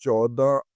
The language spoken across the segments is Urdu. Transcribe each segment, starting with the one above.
14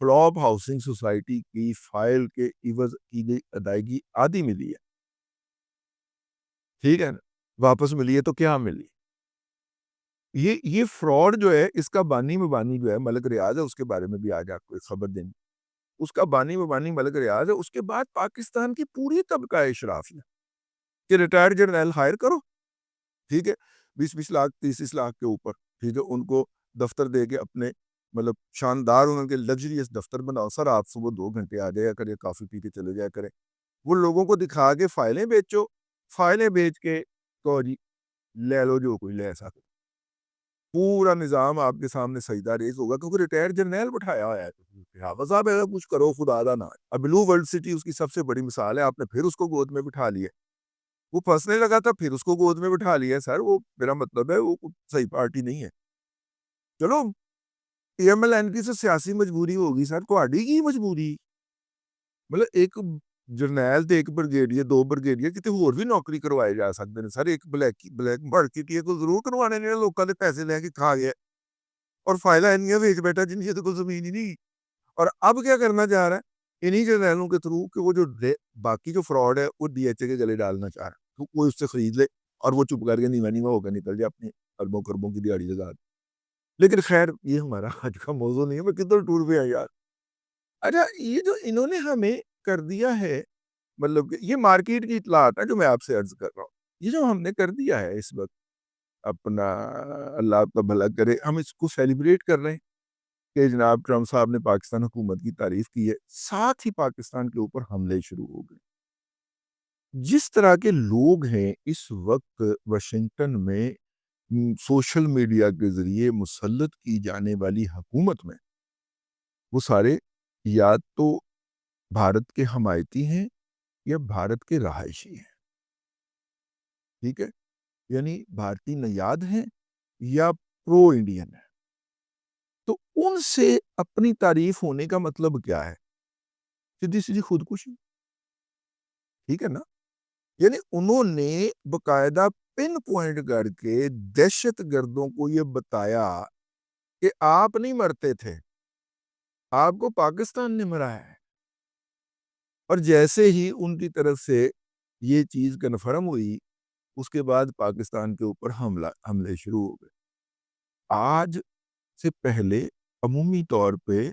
فلوپ ہاؤسنگ سوسائٹی کی فائل کے عوض کی گئی ادائیگی آدھی ملی ہے، ٹھیک ہے نا، واپس ملی ہے تو کیا ملی؟ یہ فراڈ جو ہے اس کا بانی مبانی جو ہے ملک ریاض ہے، اس کے بارے میں بھی آج آپ کو ایک خبر دیں گے۔ اس کا بانی مبانی ملک ریاض ہے، اس کے بعد پاکستان کی پوری طبقہ اشراف نے کہ ریٹائرڈ جرنیل ہائر کرو، ٹھیک ہے، 20-20 لاکھ 30-30 لاکھ کے اوپر، ٹھیک ہے، ان کو دفتر دے کے اپنے مطلب شاندار ان کے لگژریس دفتر بناؤ، سر آپ صبح 2 گھنٹے آ جایا کرے، کافی پی کے چلے جایا کرے، وہ لوگوں کو دکھا کے فائلیں بیچو، فائلیں بیچ کے تو جی لے لو جو کوئی لے سکے، پورا نظام آپ کے سامنے سجدہ ریز ہوگا کیونکہ ریٹائرڈ جرنیل بٹھایا ہوا ہے، صاحب اگر کچھ کرو خدا دا نہ ہے۔ اب بلو ورلڈ سٹی اس کی سب سے بڑی مثال ہے، آپ نے پھر اس کو گود میں بٹھا لیا، وہ پھنسنے لگا تھا پھر اس کو گود میں بٹھا لیا، سر وہ میرا مطلب ہے وہ صحیح پارٹی نہیں ہے، چلو پی ایم ایل این کی سے سیاسی مجبوری ہوگی سر، تہاڈی کی مجبوری، مطلب ایک جرنیل تے ایک بریگیڈیئر 2 بریگیڈیئر کتے ہور بھی نوکری کروائے جا سکتے ہیں سر، ایک بلیک مارکیٹ کو ضرور کروانے نے لوکاں دے پیسے لے کے کھا گیا اور فائلہ انیاں ویچ بیٹھا جن کی کوئی زمین ہی نہیں، اور اب کیا کرنا چاہ رہا ہے انہی جرنیلوں کے تھرو کہ وہ جو باقی جو فراڈ ہے وہ ڈی ایچ اے کے گلے ڈالنا چاہ رہا ہے، تو کوئی اس سے خرید لے اور وہ چپ کر کے نیوا نیوا ہو کے نکل جائے اپنی اربوں کربوں کی دیہڑی لگا دے۔ لیکن خیر یہ ہمارا آج کا موضوع نہیں ہے، میں کدھر ٹور پہ آیا یار۔ اچھا یہ جو انہوں نے ہمیں کر دیا ہے، مطلب کہ یہ مارکیٹ کی اطلاعات ہے جو میں آپ سے عرض کر رہا ہوں، یہ جو ہم نے کر دیا ہے اس وقت اپنا، اللہ آپ کا بھلا کرے، ہم اس کو سیلیبریٹ کر رہے ہیں کہ جناب ٹرمپ صاحب نے پاکستان حکومت کی تعریف کی ہے، ساتھ ہی پاکستان کے اوپر حملے شروع ہو گئے۔ جس طرح کے لوگ ہیں اس وقت واشنگٹن میں سوشل میڈیا کے ذریعے مسلط کی جانے والی حکومت میں، وہ سارے یا تو بھارت کے حمایتی ہیں یا بھارت کے رہائشی ہیں، ٹھیک ہے، یعنی بھارتی نیاد ہیں یا پرو انڈین ہیں، تو ان سے اپنی تعریف ہونے کا مطلب کیا ہے؟ سیدھی سیدھی خودکشی، ٹھیک ہے نا، یعنی انہوں نے باقاعدہ پن پوائنٹ کر کے دہشت گردوں کو یہ بتایا کہ آپ نہیں مرتے تھے، آپ کو پاکستان نے مرایا ہے، اور جیسے ہی ان کی طرف سے یہ چیز کنفرم ہوئی اس کے بعد پاکستان کے اوپر حملے شروع ہو گئے۔ آج سے پہلے عمومی طور پہ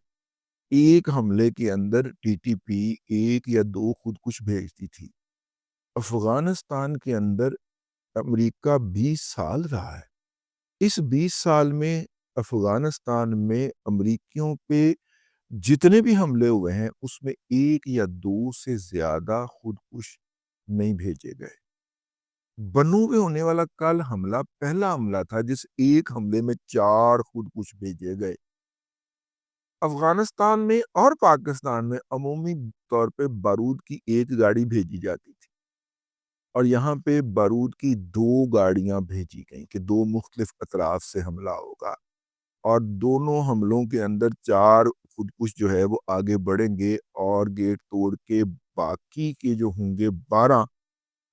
ایک حملے کے اندر ٹی ٹی پی 1 یا 2 خودکش بھیجتی تھی، افغانستان کے اندر امریکہ 20 سال رہا ہے، اس 20 سال میں افغانستان میں امریکیوں پہ جتنے بھی حملے ہوئے ہیں اس میں 1 یا 2 سے زیادہ خودکش نہیں بھیجے گئے۔ بنوں میں ہونے والا کل حملہ پہلا حملہ تھا جس ایک حملے میں 4 خودکش بھیجے گئے۔ افغانستان میں اور پاکستان میں عمومی طور پہ بارود کی 1 گاڑی بھیجی جاتی تھی، اور یہاں پہ بارود کی 2 گاڑیاں بھیجی گئیں کہ 2 مختلف اطراف سے حملہ ہوگا، اور دونوں حملوں کے اندر 4 خودکش جو ہے وہ آگے بڑھیں گے اور گیٹ توڑ کے باقی کے جو ہوں گے 12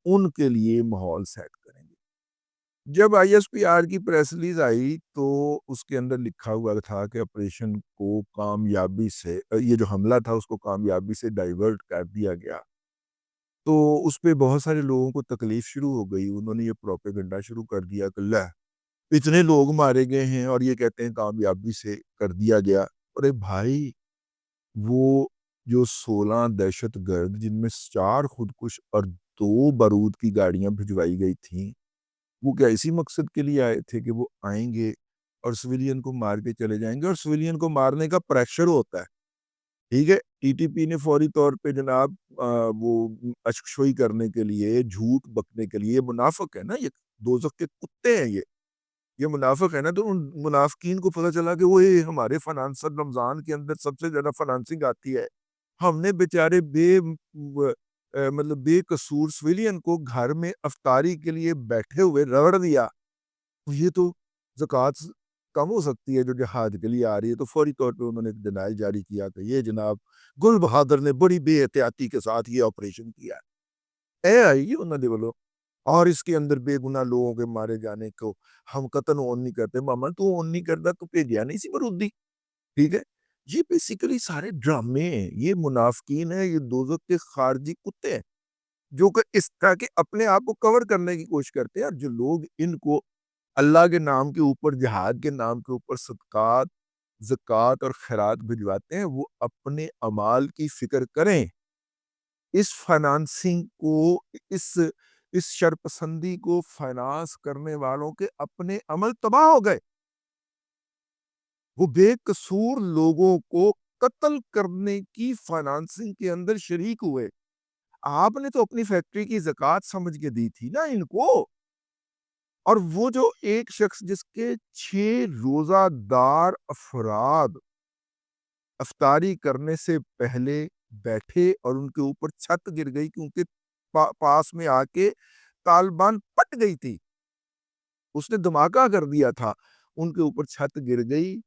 ان کے لیے ماحول سیٹ کریں گے۔ جب آئی ایس پی آر کی پریس ریلیز آئی تو اس کے اندر لکھا ہوا تھا کہ آپریشن کو کامیابی سے، یہ جو حملہ تھا اس کو کامیابی سے ڈائیورٹ کر دیا گیا، تو اس پہ بہت سارے لوگوں کو تکلیف شروع ہو گئی، انہوں نے یہ پروپیگنڈا شروع کر دیا کہ لے اتنے لوگ مارے گئے ہیں اور یہ کہتے ہیں کامیابی سے کر دیا گیا۔ ارے بھائی وہ جو 16 دہشت گرد جن میں 4 خودکش اور 2 بارود کی گاڑیاں بھجوائی گئی تھیں، وہ کیا اسی مقصد کے لیے آئے تھے کہ وہ آئیں گے اور سویلین کو مار کے چلے جائیں گے، اور سویلین کو مارنے کا پریشر ہوتا ہے، ٹھیک ہے، ٹی ٹی پی نے فوری طور پہ جناب وہ اشکشوئی کرنے کے لیے، جھوٹ بکنے کے لیے، منافق ہے نا یہ، دوزخ کے کتے ہیں یہ منافق ہے نا، تو ان منافقین کو پتہ چلا کہ وہ ہمارے فنانسر رمضان کے اندر سب سے زیادہ فنانسنگ آتی ہے، ہم نے بیچارے مطلب بے قصور سویلین کو گھر میں افطاری کے لیے بیٹھے ہوئے رگڑ دیا، یہ تو زکوٰۃ کم ہو سکتی ہے جو جہاد کے لیے آ رہی ہے، تو فوری طور پہ انہوں نے ایک ڈینائل جاری کیا کہ یہ جناب گل بہادر نے بڑی بے احتیاطی کے ساتھ یہ آپریشن کیا ہے، اے آئی انہوں نے بولو، اور اس کے اندر بے گناہ لوگوں کے مارے جانے کو ہم قطن اون نہیں کرتے، ماما تو اون نہیں کرتا تو بھیجیا نہیں سی برودی، ٹھیک ہے، یہ بیسیکلی سارے ڈرامے ہیں، یہ منافقین ہیں، یہ دوزخ کے خارجی کتے ہیں جو کہ اس طرح کے اپنے آپ کو کور کرنے کی کوشش کرتے ہیں. اور جو لوگ ان کو اللہ کے نام کے اوپر، جہاد کے نام کے اوپر صدقات، زکوٰۃ اور خیرات بھجواتے ہیں، وہ اپنے اعمال کی فکر کریں. اس فائنانسنگ کو، اس شرپسندی کو فائنانس کرنے والوں کے اپنے عمل تباہ ہو گئے. وہ بے قصور لوگوں کو قتل کرنے کی فائنانسنگ کے اندر شریک ہوئے. آپ نے تو اپنی فیکٹری کی زکوٰۃ سمجھ کے دی تھی نا ان کو. اور وہ جو ایک شخص جس کے 6 روزہ دار افراد افطاری کرنے سے پہلے بیٹھے اور ان کے اوپر چھت گر گئی کیونکہ پاس میں آ کے طالبان پٹ گئی تھی، اس نے دھماکہ کر دیا تھا، ان کے اوپر چھت گر گئی.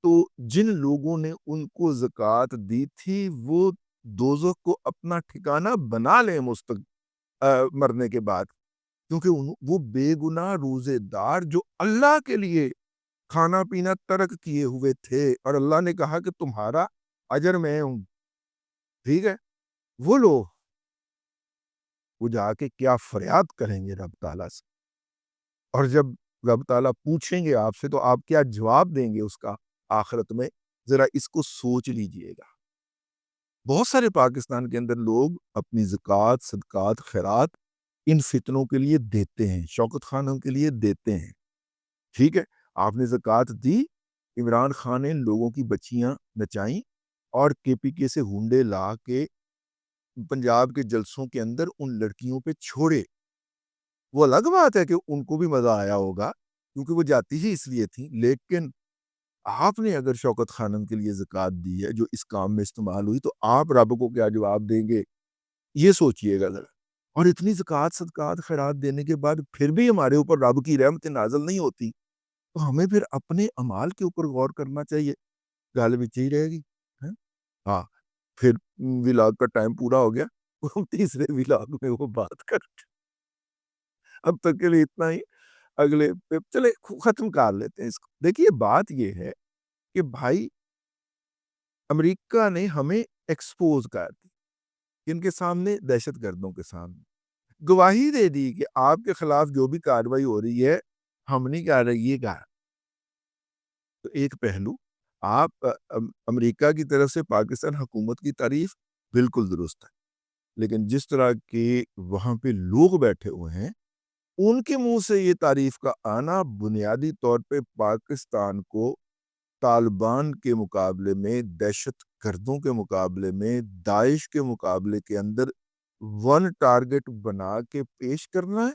تو جن لوگوں نے ان کو زکوٰۃ دی تھی وہ دوزخ کو اپنا ٹھکانہ بنا لیں مرنے کے بعد، کیونکہ وہ بے گناہ روزے دار جو اللہ کے لیے کھانا پینا ترک کیے ہوئے تھے اور اللہ نے کہا کہ تمہارا اجر میں ہوں، ٹھیک ہے، وہ لوگ وہ جا کے کیا فریاد کریں گے رب تعالیٰ سے. اور جب رب تعالیٰ پوچھیں گے آپ سے تو آپ کیا جواب دیں گے اس کا آخرت میں، ذرا اس کو سوچ لیجئے گا. بہت سارے پاکستان کے اندر لوگ اپنی زکوٰۃ، صدقات، خیرات ان فتنوں کے لیے دیتے ہیں، شوکت خانوں کے لیے دیتے ہیں. ٹھیک ہے، آپ نے زکوٰۃ دی، عمران خان نے لوگوں کی بچیاں نچائیں اور کے پی کے سے ہنڈے لا کے پنجاب کے جلسوں کے اندر ان لڑکیوں پہ چھوڑے. وہ الگ بات ہے کہ ان کو بھی مزہ آیا ہوگا کیونکہ وہ جاتی ہی اس لیے تھی، لیکن آپ نے اگر شوکت خانم کے لیے زکوٰۃ دی ہے جو اس کام میں استعمال ہوئی تو آپ رب کو کیا جواب دیں گے، یہ سوچئے گا ذرا. اور اتنی زکوٰۃ، صدقات، خیرات دینے کے بعد پھر بھی ہمارے اوپر رب کی رحمت نازل نہیں ہوتی تو ہمیں پھر اپنے اعمال کے اوپر غور کرنا چاہیے. گل بھی ہی رہے گی. ہاں، پھر ولاگ کا ٹائم پورا ہو گیا، تیسرے ولاگ میں وہ بات کرتے. اب تک کے لیے اتنا ہی، اگلے چلے ختم کر لیتے ہیں اس کو. دیکھیے بات یہ ہے کہ بھائی امریکہ نے ہمیں ایکسپوز کر دی، ان کے سامنے، دہشت گردوں کے سامنے گواہی دے دی کہ آپ کے خلاف جو بھی کارروائی ہو رہی ہے ہم نہیں کر رہے یہ کہا. تو ایک پہلو آپ امریکہ کی طرف سے پاکستان حکومت کی تعریف بالکل درست ہے، لیکن جس طرح کے وہاں پہ لوگ بیٹھے ہوئے ہیں ان کے منہ سے یہ تعریف کا آنا بنیادی طور پہ پاکستان کو طالبان کے مقابلے میں، دہشت گردوں کے مقابلے میں، داعش کے مقابلے کے اندر ون ٹارگٹ بنا کے پیش کرنا ہے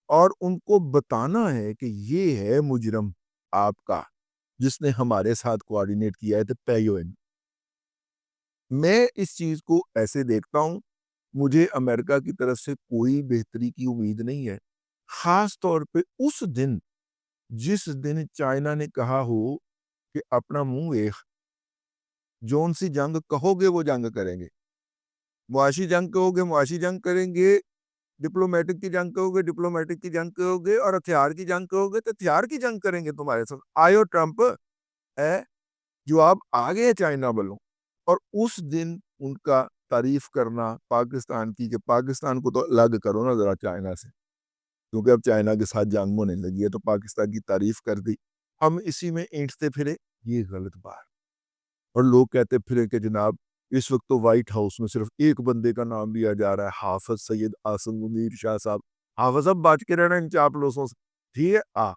اور ان کو بتانا ہے کہ یہ ہے مجرم آپ کا جس نے ہمارے ساتھ کوارڈینیٹ کیا ہے. تو پیوین میں اس چیز کو ایسے دیکھتا ہوں، مجھے امریکہ کی طرف سے کوئی بہتری کی امید نہیں ہے، خاص طور پہ اس دن جس دن چائنا نے کہا ہو کہ اپنا منہ ایک جون سی جنگ کہو گے وہ جنگ کریں گے، معاشی جنگ کہو گے معاشی جنگ کریں گے، ڈپلومیٹک کی جنگ کہو گے ڈپلومیٹک کی جنگ کہو گے، اور ہتھیار کی جنگ کہو گے تو ہتھیار کی جنگ کریں گے تمہارے ساتھ. آئیو ٹرمپ ہے جو آپ آگے چائنا والوں، اور اس دن ان کا تعریف کرنا پاکستان کی کہ پاکستان کو تو الگ کرو نا ذرا چائنا سے، کیونکہ اب چائنا کے ساتھ جنگ ہونے لگی ہے تو پاکستان کی تعریف کر دی، ہم اسی میں اینٹتے پھرے. یہ غلط بات. اور لوگ کہتے پھرے کہ جناب اس وقت تو وائٹ ہاؤس میں صرف ایک بندے کا نام لیا جا رہا ہے، حافظ سید آصم منیر شاہ صاحب. حافظ اب بچ کے رہنا ان چاپلوسوں سے، ٹھیک ہے.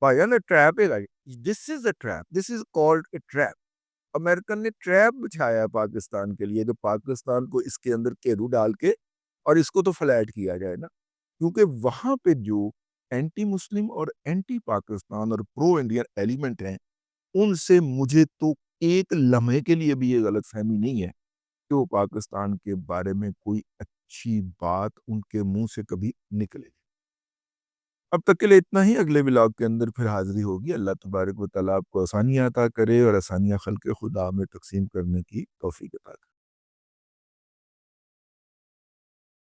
بھائی نا ٹریپ ہے، this is a trap, this is called a trap. American نے ٹریپ بچھایا ہے پاکستان کے لیے کہ پاکستان کو اس کے اندر کیرو ڈال کے اور اس کو تو فلیٹ کیا جائے نا، کیونکہ وہاں پہ جو اینٹی مسلم اور اینٹی پاکستان اور پرو انڈین ایلیمنٹ ہیں ان سے مجھے تو ایک لمحے کے لیے بھی یہ غلط فہمی نہیں ہے کہ وہ پاکستان کے بارے میں کوئی اچھی بات ان کے منہ سے کبھی نکلے. اب تک کے لیے اتنا ہی، اگلے ولاگ کے اندر پھر حاضری ہوگی. اللہ تبارک و تعالیٰ آپ کو آسانیاں عطا کرے اور آسانیاں خلق خدا میں تقسیم کرنے کی توفیق عطا کرے.